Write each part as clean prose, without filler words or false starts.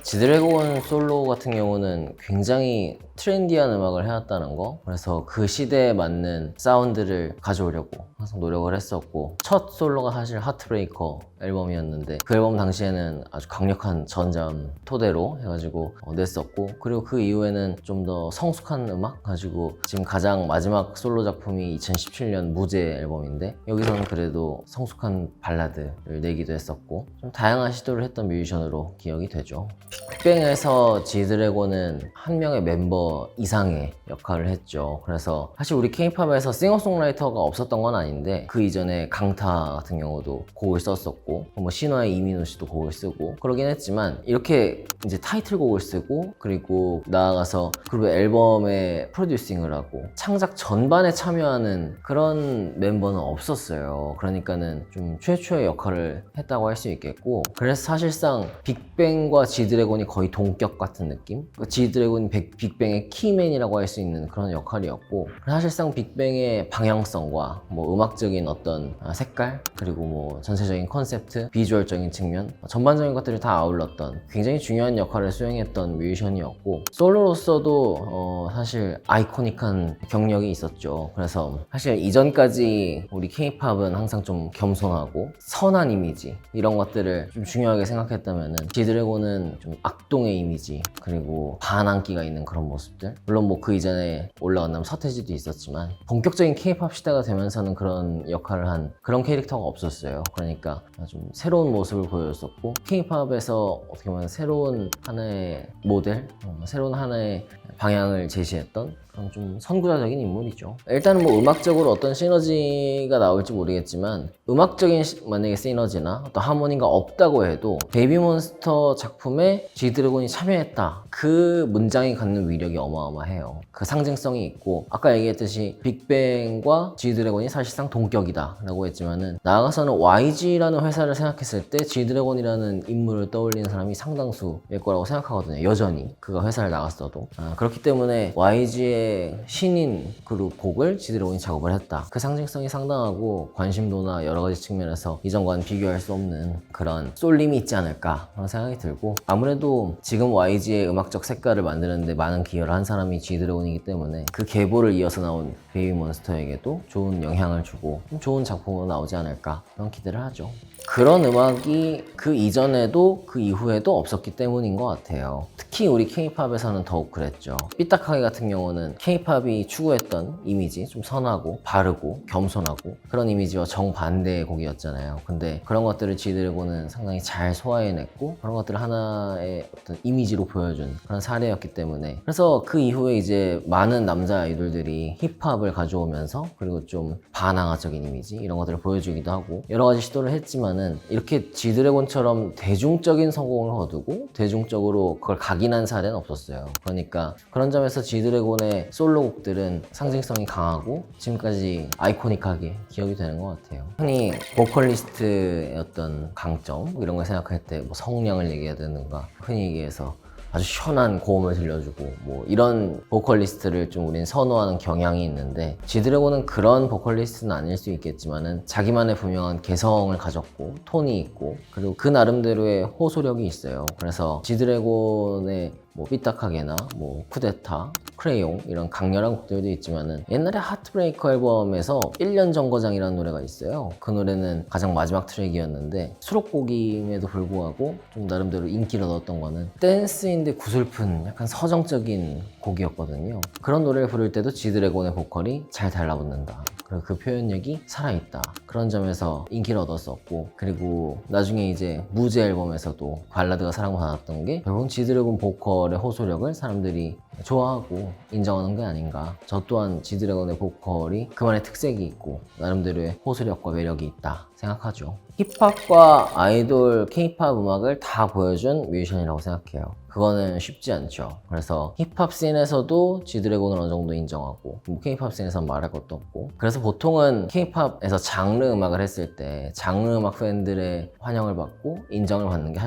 지드래곤 솔로 같은 경우는 굉장히 트렌디한 음악을 해왔다는 거, 그래서 그 시대에 맞는 사운드를 가져오려고 항상 노력을 했었고, 첫 솔로가 사실 하트브레이커 앨범이었는데 그 앨범 당시에는 아주 강력한 전자음 토대로 해가지고 냈었고, 그리고 그 이후에는 좀 더 성숙한 음악 가지고 지금 가장 마지막 솔로 작품이 2017년 무제 앨범인데, 여기서는 그래도 성숙한 발라드를 내기도 했었고 좀 다양한 시도를 했던 뮤지션으로 기억이 되죠. 빅뱅에서 지드래곤은 한 명의 멤버 이상의 역할을 했죠. 그래서 사실 우리 K-팝에서 싱어송라이터가 없었던 건 아닌데, 그 이전에 강타 같은 경우도 곡을 썼었고, 뭐 신화의 이민호 씨도 곡을 쓰고 그러긴 했지만, 이렇게 이제 타이틀곡을 쓰고 그리고 나아가서 그룹의 앨범에 프로듀싱을 하고 창작 전반에 참여하는 그런 멤버는 없었어요. 그러니까는 좀 최초의 역할을 했다고 할 수 있겠고, 그래서 사실상 빅뱅과 지드래곤이 거의 동격 같은 느낌? 지드래곤이 빅뱅의 키맨이라고 할 수 있는 그런 역할이었고, 사실상 빅뱅의 방향성과 뭐 음악적인 어떤 색깔, 그리고 뭐 전체적인 컨셉트, 비주얼적인 측면, 전반적인 것들을 다 아울렀던 굉장히 중요한 역할을 수행했던 뮤지션이었고, 솔로로서도 사실 아이코닉한 경력이 있었죠. 그래서 사실 이전까지 우리 K-팝은 항상 좀 겸손하고 선한 이미지, 이런 것들을 좀 중요하게 생각했다면은 지드래곤은 좀 악동의 이미지, 그리고 반항기가 있는 그런 모습들, 물론 뭐 그 이전에 올라간다면 서태지도 있었지만 본격적인 K-팝 시대가 되면서는 그런 역할을 한 그런 캐릭터가 없었어요. 그러니까 좀 새로운 모습을 보여줬었고, K-팝에서 어떻게 보면 새로운 하나의 모델, 새로운 하나의 방향을 제시했던 그런 좀 선구자적인 인물이죠. 일단은 뭐 음악적으로 어떤 시너지가 나올지 모르겠지만, 음악적인 만약에 시너지나 어떤 하모니가 없다고 해도 베이비몬스터 작품에 지드래곤이 참여했다, 그 문장이 갖는 위력이 어마어마해요. 그 상징성이 있고, 아까 얘기했듯이 빅뱅과 지드래곤이 사실상 동격이다 라고 했지만은, 나아가서는 YG라는 회사를 생각했을 때 지드래곤이라는 인물을 떠올리는 사람이 상당수일 거라고 생각하거든요. 여전히 그가 회사를 나갔어도. 그렇기 때문에 YG의 신인 그룹 곡을 지드래곤이 작업을 했다, 그 상징성이 상당하고 관심도나 여러 가지 측면에서 이전과는 비교할 수 없는 그런 쏠림이 있지 않을까 그런 생각이 들고, 아무래도 지금 YG의 음악적 색깔을 만드는데 많은 기여를 한 사람이 지드래곤이기 때문에 그 계보를 이어서 나온 베이비몬스터에게도 좋은 영향을 주고 좋은 작품으로 나오지 않을까 그런 기대를 하죠. 그런 음악이 그 이전에도 그 이후에도 없었기 때문인 것 같아요. 특히 우리 K-팝에서는 더욱 그랬죠. 삐딱하게 같은 경우는 K-팝이 추구했던 이미지, 좀 선하고 바르고 겸손하고 그런 이미지와 정반대의 곡이었잖아요. 근데 그런 것들을 지드래곤은 상당히 잘 소화해냈고, 그런 것들을 하나의 어떤 이미지로 보여준 그런 사례였기 때문에, 그래서 그 이후에 이제 많은 남자 아이돌들이 힙합을 가져오면서, 그리고 좀 반항아적인 이미지 이런 것들을 보여주기도 하고 여러 가지 시도를 했지만, 이렇게 지드래곤처럼 대중적인 성공을 거두고 대중적으로 그걸 각인한 사례는 없었어요. 그러니까 그런 점에서 지드래곤의 솔로곡들은 상징성이 강하고 지금까지 아이코닉하게 기억이 되는 것 같아요. 흔히 보컬리스트의 어떤 강점 이런 걸 생각할 때 뭐 성량을 얘기해야 되는가, 흔히 얘기해서 아주 시원한 고음을 들려주고 뭐 이런 보컬리스트를 좀 우린 선호하는 경향이 있는데, 지드래곤은 그런 보컬리스트는 아닐 수 있겠지만은 자기만의 분명한 개성을 가졌고 톤이 있고, 그리고 그 나름대로의 호소력이 있어요. 그래서 지드래곤의 뭐 삐딱하게나 뭐 쿠데타, 크레용 이런 강렬한 곡들도 있지만은, 옛날에 하트브레이커 앨범에서 1년 정거장이라는 노래가 있어요. 그 노래는 가장 마지막 트랙이었는데 수록곡임에도 불구하고 좀 나름대로 인기를 얻었던 거는 댄스인데 구슬픈 약간 서정적인 곡이었거든요. 그런 노래를 부를 때도 지드래곤의 보컬이 잘 달라붙는다, 그리고 그 표현력이 살아있다, 그런 점에서 인기를 얻었었고, 그리고 나중에 이제 무제 앨범에서도 발라드가 사랑받았던 게 결국은 지드래곤 보컬의 호소력을 사람들이 좋아하고 인정하는 게 아닌가. 저 또한 지드래곤의 보컬이 그만의 특색이 있고 나름대로의 호소력과 매력이 있다 생각하죠. 힙합과 아이돌, K-팝 음악을 다 보여준 뮤지션이라고 생각해요. 그거는 쉽지 않죠. 그래서 힙합 씬에서도 지드래곤을 어느 정도 인정하고, 뭐 K-팝 씬에서는 말할 것도 없고, 그래서 보통은 K-팝에서 장르 음악을 했을 때 장르 음악 팬들의 환영을 받고 인정을 받는 게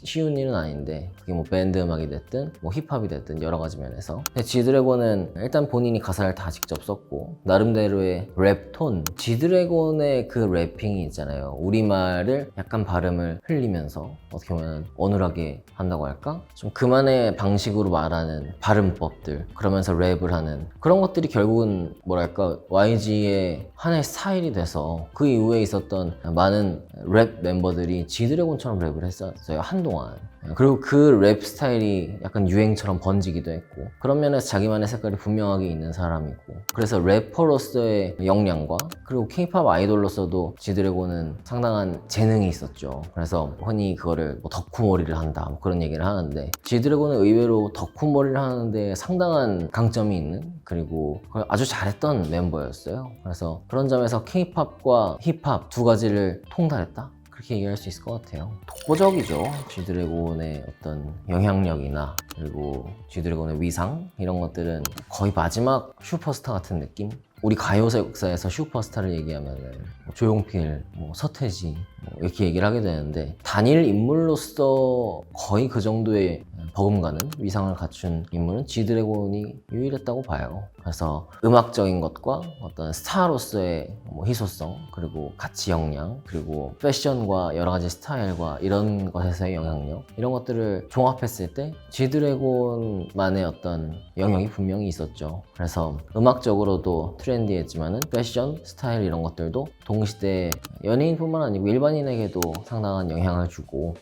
쉬운 일은 아닌데, 그게 뭐 밴드 음악이 됐든 뭐 힙합이 됐든 여러 가지 면에서. 근데 지드래곤은 일단 본인이 가사를 다 직접 썼고 나름대로의 랩 톤, 지드래곤의 그 래핑이 있잖아요. 우리말 말을 약간 발음을 흘리면서 어떻게 보면 어눌하게 한다고 할까? 좀 그만의 방식으로 말하는 발음법들, 그러면서 랩을 하는 그런 것들이 결국은 뭐랄까 YG의 하나의 스타일이 돼서 그 이후에 있었던 많은 랩 멤버들이 지드래곤처럼 랩을 했었어요, 한동안. 그리고 그 랩 스타일이 약간 유행처럼 번지기도 했고, 그런 면에서 자기만의 색깔이 분명하게 있는 사람이고, 그래서 래퍼로서의 역량과 그리고 K-팝 아이돌로서도 지드래곤은 상당한 재능이 있었죠. 그래서 흔히 그거를 뭐 덕후머리를 한다 뭐 그런 얘기를 하는데, 지드래곤은 의외로 덕후머리를 하는데 상당한 강점이 있는, 그리고 그걸 아주 잘했던 멤버였어요. 그래서 그런 점에서 K-팝과 힙합 두 가지를 통달했다? 그렇게 얘기할 수 있을 것 같아요. 독보적이죠. G드래곤의 어떤 영향력이나 그리고 G드래곤의 위상 이런 것들은 거의 마지막 슈퍼스타 같은 느낌? 우리 가요사 역사에서 슈퍼스타를 얘기하면 뭐 조용필, 뭐 서태지 뭐 이렇게 얘기를 하게 되는데, 단일 인물로서 거의 그 정도의 버금가는 위상을 갖춘 인물은 G드래곤이 유일했다고 봐요. 그래서 음악적인 것과 어떤 스타로서의 뭐 희소성, 그리고 가치 역량, 그리고 패션과 여러 가지 스타일과 이런 것에서의 영향력, 이런 것들을 종합했을 때 G드래곤만의 어떤 영역이 분명히 있었죠. 그래서 음악적으로도 트렌디했지만은 패션, 스타일 이런 것들도 동시대 연예인뿐만 아니고 일반인에게도 상당한 영향을 주고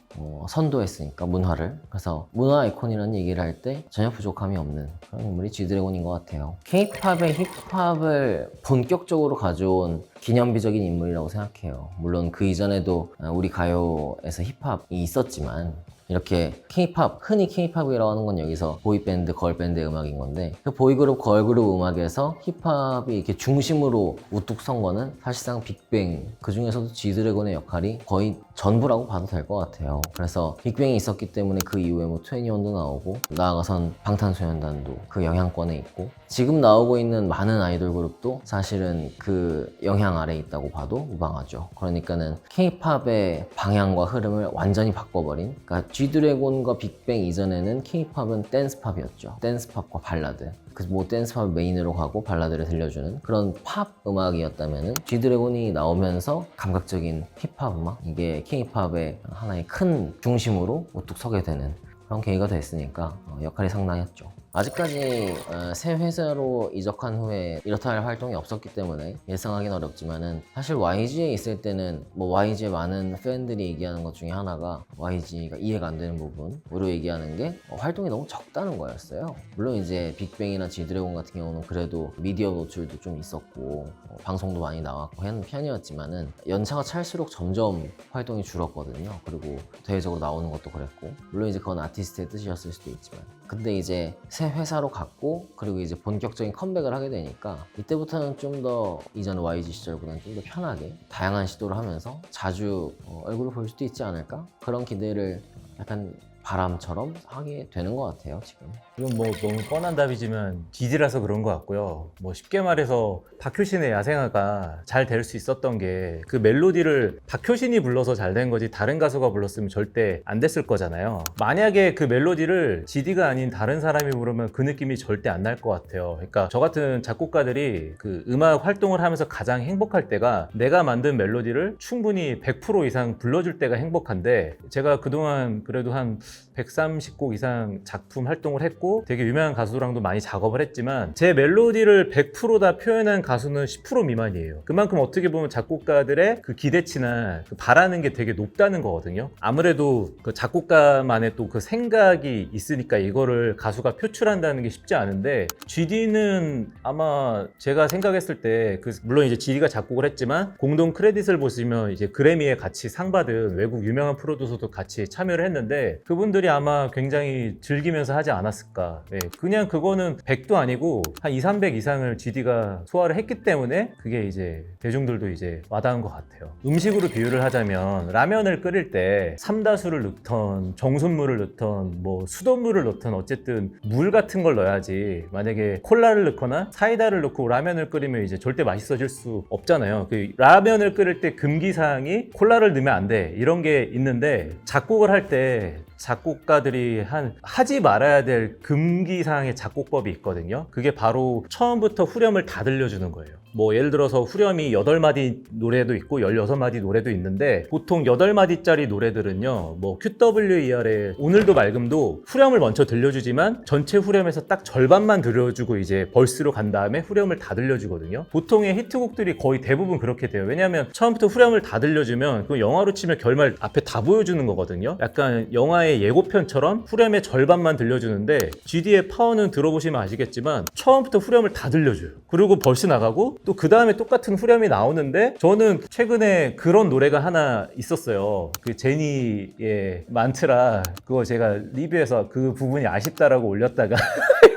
선도했으니까 문화를. 그래서 문화 아이콘이라는 얘기를 할 때 전혀 부족함이 없는 그런 인물이 G드래곤인 것 같아요. K-팝의 힙합을 본격적으로 가져온 기념비적인 인물이라고 생각해요. 물론 그 이전에도 우리 가요에서 힙합이 있었지만, 이렇게 K-팝, 흔히 K-팝이라고 하는 건 여기서 보이밴드, 걸밴드의 음악인 건데, 그 보이그룹, 걸그룹 음악에서 힙합이 이렇게 중심으로 우뚝 선 거는 사실상 빅뱅, 그 중에서도 G드래곤의 역할이 거의 전부라고 봐도 될 것 같아요. 그래서 빅뱅이 있었기 때문에 그 이후에 뭐 2NE1도 나오고, 나아가선 방탄소년단도 그 영향권에 있고, 지금 나오고 있는 많은 아이돌 그룹도 사실은 그 영향 아래에 있다고 봐도 무방하죠. 그러니까는 K-팝의 방향과 흐름을 완전히 바꿔버린, 그러니까 G드래곤과 빅뱅 이전에는 K-팝은 댄스팝이었죠. 댄스팝과 발라드. 뭐 댄스팝을 메인으로 가고 발라드를 들려주는 그런 팝 음악이었다면은, G드래곤이 나오면서 감각적인 힙합 음악, 이게 K-팝의 하나의 큰 중심으로 우뚝 서게 되는 그런 계기가 됐으니까 역할이 상당했죠. 아직까지 새 회사로 이적한 후에 이렇다 할 활동이 없었기 때문에 예상하기는 어렵지만은, 사실 YG에 있을 때는 뭐 YG의 많은 팬들이 얘기하는 것 중에 하나가 YG가 이해가 안 되는 부분으로 얘기하는 게 활동이 너무 적다는 거였어요. 물론 이제 빅뱅이나 G드래곤 같은 경우는 그래도 미디어 노출도 좀 있었고 방송도 많이 나왔고 하는 편이었지만은, 연차가 찰수록 점점 활동이 줄었거든요. 그리고 대외적으로 나오는 것도 그랬고, 물론 이제 그건 아티스트의 뜻이었을 수도 있지만, 근데 이제 새 회사로 갔고, 그리고 이제 본격적인 컴백을 하게 되니까 이때부터는 좀 더 이전 YG 시절보다는 좀 더 편하게 다양한 시도를 하면서 자주 얼굴을 볼 수도 있지 않을까? 그런 기대를 약간 바람처럼 하게 되는 것 같아요, 지금. 이건 뭐 너무 뻔한 답이지만 G드라서 그런 것 같고요. 뭐 쉽게 말해서 박효신의 야생아가 잘 될 수 있었던 게, 그 멜로디를 박효신이 불러서 잘 된 거지 다른 가수가 불렀으면 절대 안 됐을 거잖아요. 만약에 그 멜로디를 GD가 아닌 다른 사람이 부르면 그 느낌이 절대 안 날 것 같아요. 그러니까 저 같은 작곡가들이 그 음악 활동을 하면서 가장 행복할 때가, 내가 만든 멜로디를 충분히 100% 이상 불러줄 때가 행복한데, 제가 그동안 그래도 한 130곡 이상 작품 활동을 했고 되게 유명한 가수랑도 많이 작업을 했지만, 제 멜로디를 100%다 표현한 가수는 10% 미만이에요. 그만큼 어떻게 보면 작곡가들의 그 기대치나 그 바라는 게 되게 높다는 거거든요. 아무래도 그 작곡가만의 또 그 생각이 있으니까 이거를 가수가 표출한다는 게 쉽지 않은데, GD는 아마 제가 생각했을 때 물론 이제 GD가 작곡을 했지만 공동 크레딧을 보시면 이제 그래미에 같이 상 받은 외국 유명한 프로듀서도 같이 참여를 했는데, 그분들이 아마 굉장히 즐기면서 하지 않았을까. 네, 그냥 그거는 100도 아니고 한 2, 300 이상을 GD가 소화를 했기 때문에 그게 이제 대중들도 이제 와닿은 것 같아요. 음식으로 비유를 하자면, 라면을 끓일 때 삼다수를 넣던 정수물을 넣던 뭐 수돗물을 넣던 어쨌든 물 같은 걸 넣어야지, 만약에 콜라를 넣거나 사이다를 넣고 라면을 끓이면 이제 절대 맛있어질 수 없잖아요. 그 라면을 끓일 때 금기사항이 콜라를 넣으면 안 돼, 이런 게 있는데, 작곡을 할 때 작곡가들이 하지 말아야 될 금기사항의 작곡법이 있거든요. 그게 바로 처음부터 후렴을 다 들려주는 거예요. 뭐 예를 들어서 후렴이 8마디 노래도 있고 16마디 노래도 있는데 보통 8마디짜리 노래들은요 뭐 QWER의 오늘도 맑음도 후렴을 먼저 들려주지만 전체 후렴에서 딱 절반만 들려주고 이제 벌스로 간 다음에 후렴을 다 들려주거든요. 보통의 히트곡들이 거의 대부분 그렇게 돼요. 왜냐하면 처음부터 후렴을 다 들려주면 그 영화로 치면 결말 앞에 다 보여주는 거거든요. 약간 영화의 예고편처럼 후렴의 절반만 들려주는데 GD의 파워는 들어보시면 아시겠지만 처음부터 후렴을 다 들려줘요. 그리고 벌스 나가고 또 그 다음에 똑같은 후렴이 나오는데 저는 최근에 그런 노래가 하나 있었어요. 그 제니의 만트라 그거 제가 리뷰에서 그 부분이 아쉽다라고 올렸다가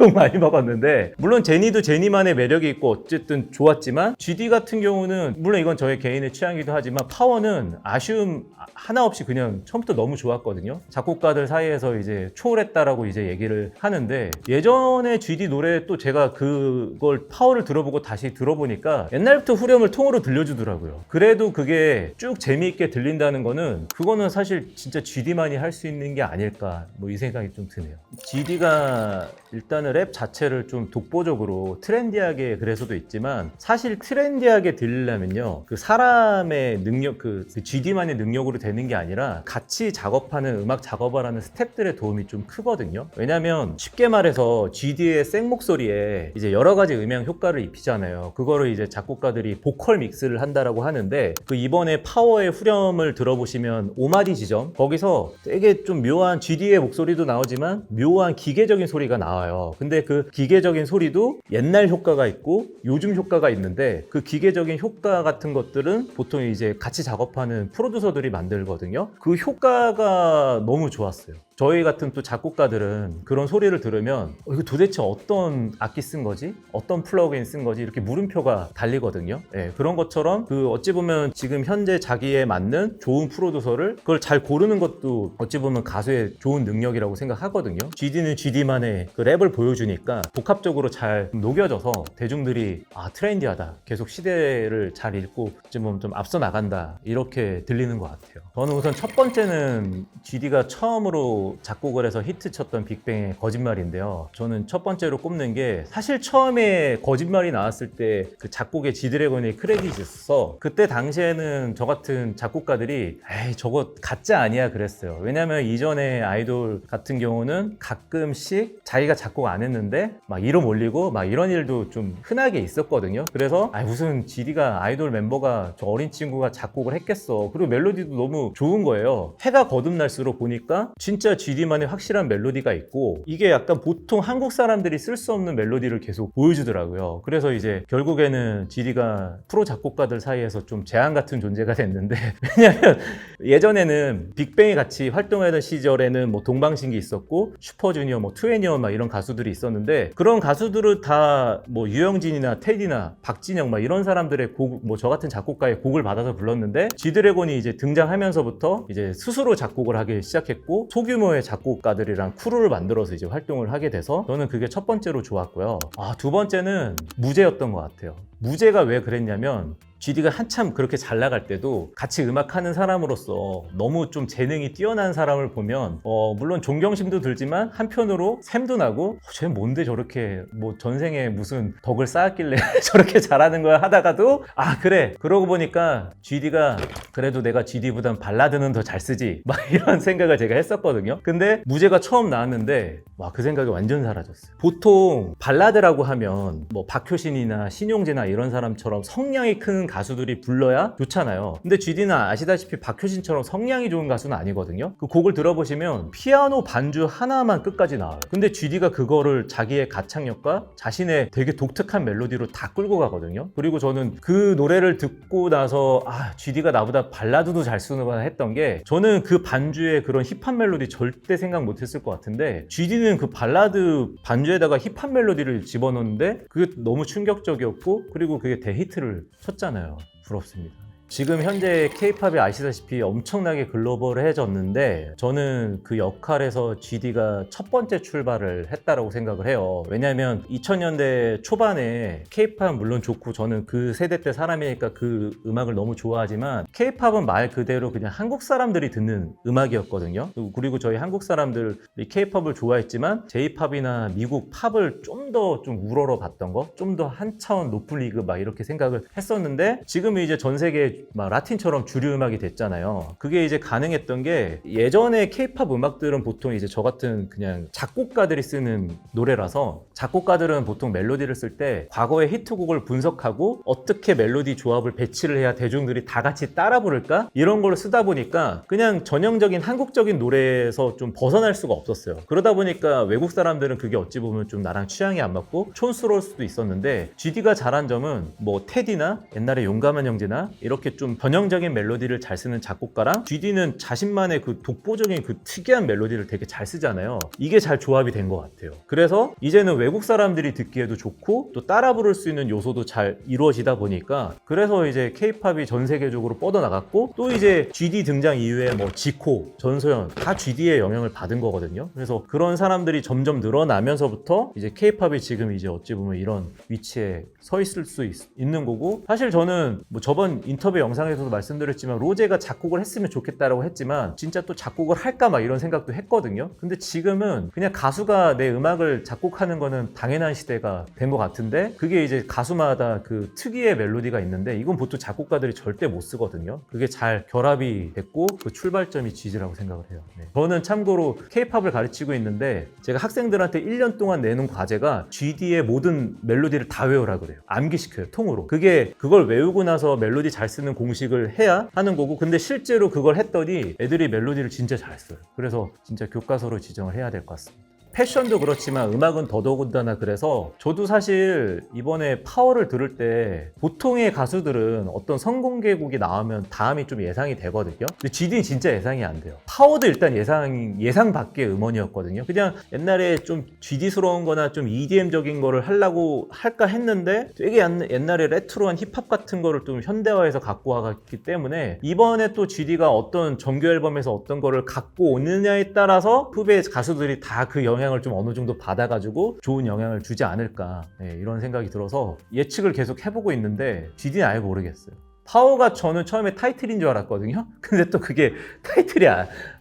욕 많이 먹었는데 물론 제니도 제니만의 매력이 있고 어쨌든 좋았지만 GD 같은 경우는 물론 이건 저의 개인의 취향이기도 하지만 파워는 아쉬움 하나 없이 그냥 처음부터 너무 좋았거든요. 작곡가들 사이에서 이제 초월했다라고 이제 얘기를 하는데 예전에 GD 노래 또 제가 그걸 파워를 들어보고 다시 들어보니까 옛날부터 후렴을 통으로 들려주더라고요. 그래도 그게 쭉 재미있게 들린다는 거는 그거는 사실 진짜 GD만이 할 수 있는 게 아닐까 뭐 이 생각이 좀 드네요. GD가 일단은 랩 자체를 좀 독보적으로 트렌디하게 그래서도 있지만 사실 트렌디하게 들리려면요 그 사람의 능력 그 GD만의 능력으로 되는 게 아니라 같이 작업하는 음악 작업을 하는 스태프들의 도움이 좀 크거든요. 왜냐면 쉽게 말해서 GD의 생 목소리에 이제 여러 가지 음향 효과를 입히잖아요. 그거를 이제 작곡가들이 보컬 믹스를 한다라고 하는데 그 이번에 파워의 후렴을 들어보시면 5마디 지점 거기서 되게 좀 묘한 GD의 목소리도 나오지만 묘한 기계적인 소리가 나와요. 근데 그 기계적인 소리도 옛날 효과가 있고 요즘 효과가 있는데 그 기계적인 효과 같은 것들은 보통 이제 같이 작업하는 프로듀서들이 만들거든요. 그 효과가 너무 좋았어요. 저희 같은 또 작곡가들은 그런 소리를 들으면 이거 도대체 어떤 악기 쓴 거지? 어떤 플러그인 쓴 거지? 이렇게 물음표가 달리거든요. 예, 그런 것처럼 그 어찌 보면 지금 현재 자기에 맞는 좋은 프로듀서를 그걸 잘 고르는 것도 어찌 보면 가수의 좋은 능력이라고 생각하거든요. GD는 GD만의 그 랩을 보여주니까 복합적으로 잘 녹여져서 대중들이 아 트렌디하다. 계속 시대를 잘 읽고 어찌 보면 좀 앞서 나간다. 이렇게 들리는 것 같아요. 저는 우선 첫 번째는 GD가 처음으로 작곡을 해서 히트쳤던 빅뱅의 거짓말인데요. 저는 첫 번째로 꼽는 게 사실 처음에 거짓말이 나왔을 때 그 작곡의 지드래곤의 크레딧이 있었어. 그때 당시에는 저 같은 작곡가들이 에이 저거 가짜 아니야 그랬어요. 왜냐면 이전에 아이돌 같은 경우는 가끔씩 자기가 작곡 안 했는데 막 이름 올리고 막 이런 일도 좀 흔하게 있었거든요. 그래서 아 무슨 GD가 아이돌 멤버가 저 어린 친구가 작곡을 했겠어. 그리고 멜로디도 너무 좋은 거예요. 해가 거듭날수록 보니까 진짜 GD만의 확실한 멜로디가 있고 이게 약간 보통 한국 사람들이 쓸 수 없는 멜로디를 계속 보여주더라고요. 그래서 이제 결국에는 GD가 프로 작곡가들 사이에서 좀 재앙 같은 존재가 됐는데 왜냐면 예전에는 빅뱅이 같이 활동하던 시절에는 뭐 동방신기 있었고 슈퍼주니어 뭐 투애니언 막 이런 가수들이 있었는데 그런 가수들은 다 뭐 유영진이나 테디나 박진영 막 이런 사람들의 곡 뭐 저 같은 작곡가의 곡을 받아서 불렀는데 G드래곤이 이제 등장하면서부터 이제 스스로 작곡을 하기 시작했고 소규모의 작곡가들이랑 크루를 만들어서 이제 활동을 하게 돼서 저는 그게 첫 번째로 좋았고요. 두 번째는 무제였던 것 같아요. 무제가 왜 그랬냐면 GD가 한참 그렇게 잘 나갈 때도 같이 음악하는 사람으로서 너무 좀 재능이 뛰어난 사람을 보면 물론 존경심도 들지만 한편으로 샘도 나고 쟤 뭔데 저렇게 뭐 전생에 무슨 덕을 쌓았길래 저렇게 잘하는 거야 하다가도 아 그래 그러고 보니까 GD가 그래도 내가 GD보단 발라드는 더 잘 쓰지 막 이런 생각을 제가 했었거든요. 근데 무제가 처음 나왔는데 와 그 생각이 완전 사라졌어요. 보통 발라드라고 하면 뭐 박효신이나 신용재나 이런 사람처럼 성량이 큰 가수들이 불러야 좋잖아요. 근데 GD는 아시다시피 박효신처럼 성량이 좋은 가수는 아니거든요. 그 곡을 들어보시면 피아노 반주 하나만 끝까지 나와요. 근데 GD가 그거를 자기의 가창력과 자신의 되게 독특한 멜로디로 다 끌고 가거든요. 그리고 저는 그 노래를 듣고 나서 아 GD가 나보다 발라드도 잘 쓰는구나 했던 게 저는 그 반주에 그런 힙합 멜로디 절대 생각 못했을 것 같은데 GD는 그 발라드 반주에다가 힙합 멜로디를 집어넣는데 그게 너무 충격적이었고 그리고 그게 대히트를 쳤잖아요. 부럽습니다. 지금 현재 K-팝이 아시다시피 엄청나게 글로벌해졌는데 저는 그 역할에서 GD가 첫 번째 출발을 했다라고 생각을 해요. 왜냐하면 2000년대 초반에 K-팝은 물론 좋고 저는 그 세대 때 사람이니까 그 음악을 너무 좋아하지만 K-팝은 말 그대로 그냥 한국 사람들이 듣는 음악이었거든요. 그리고 저희 한국 사람들이 K-팝을 좋아했지만 J-팝이나 미국 팝을 좀 더 우러러 봤던 거, 좀 더 한 차원 높은 리그 막 이렇게 생각을 했었는데 지금은 이제 전 세계 막 라틴처럼 주류 음악이 됐잖아요. 그게 이제 가능했던 게 예전에 K-팝 음악들은 보통 이제 저 같은 그냥 작곡가들이 쓰는 노래라서 작곡가들은 보통 멜로디를 쓸 때 과거의 히트곡을 분석하고 어떻게 멜로디 조합을 배치를 해야 대중들이 다 같이 따라 부를까? 이런 걸 쓰다 보니까 그냥 전형적인 한국적인 노래에서 좀 벗어날 수가 없었어요. 그러다 보니까 외국 사람들은 그게 어찌 보면 좀 나랑 취향이 안 맞고 촌스러울 수도 있었는데 GD가 잘한 점은 뭐 테디나 옛날에 용감한 형제나 이렇게 좀 전형적인 멜로디를 잘 쓰는 작곡가랑 GD는 자신만의 그 독보적인 그 특이한 멜로디를 되게 잘 쓰잖아요. 이게 잘 조합이 된 것 같아요. 그래서 이제는 외국 사람들이 듣기에도 좋고 또 따라 부를 수 있는 요소도 잘 이루어지다 보니까 그래서 이제 K-팝이 전 세계적으로 뻗어나갔고 또 이제 GD 등장 이후에 뭐 지코, 전소연 다 GD의 영향을 받은 거거든요. 그래서 그런 사람들이 점점 늘어나면서부터 이제 K-팝이 지금 이제 어찌 보면 이런 위치에 서 있을 수 있는 거고 사실 저는 뭐 저번 인터뷰 영상에서도 말씀드렸지만 로제가 작곡을 했으면 좋겠다라고 했지만 진짜 또 작곡을 할까 막 이런 생각도 했거든요. 근데 지금은 그냥 가수가 내 음악을 작곡하는 거는 당연한 시대가 된 것 같은데 그게 이제 가수마다 그 특유의 멜로디가 있는데 이건 보통 작곡가들이 절대 못 쓰거든요. 그게 잘 결합이 됐고 그 출발점이 GD라고 생각을 해요. 네. 저는 참고로 K-팝을 가르치고 있는데 제가 학생들한테 1년 동안 내는 과제가 GD의 모든 멜로디를 다 외우라 그래요. 암기시켜요. 통으로. 그걸 외우고 나서 멜로디 잘 쓰는 공식을 해야 하는 거고 근데 실제로 그걸 했더니 애들이 멜로디를 진짜 잘 써요. 그래서 진짜 교과서로 지정을 해야 될 것 같습니다. 패션도 그렇지만 음악은 더더군다나 그래서 저도 사실 이번에 파워를 들을 때 보통의 가수들은 어떤 선공개곡이 나오면 다음이 좀 예상이 되거든요. 근데 GD는 진짜 예상이 안 돼요. 파워도 일단 예상 밖의 음원이었거든요. 그냥 옛날에 좀 GD스러운 거나 좀 EDM적인 거를 하려고 할까 했는데 되게 옛날에 레트로한 힙합 같은 거를 좀 현대화해서 갖고 와갔기 때문에 이번에 또 GD가 어떤 정규 앨범에서 어떤 거를 갖고 오느냐에 따라서 후배 가수들이 다 그 영향을 좀 어느 정도 받아가지고 좋은 영향을 주지 않을까 이런 생각이 들어서 예측을 계속 해보고 있는데 GD는 아예 모르겠어요. 파워가 저는 처음에 타이틀인 줄 알았거든요. 근데 또 그게 타이틀이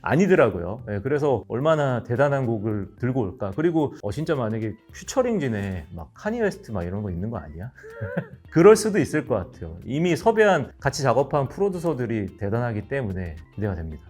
아니더라고요. 그래서 얼마나 대단한 곡을 들고 올까. 그리고 진짜 만약에 퓨처링진에 막 카니 웨스트 막 이런 거 있는 거 아니야? 그럴 수도 있을 것 같아요. 이미 섭외한 같이 작업한 프로듀서들이 대단하기 때문에 기대가 됩니다.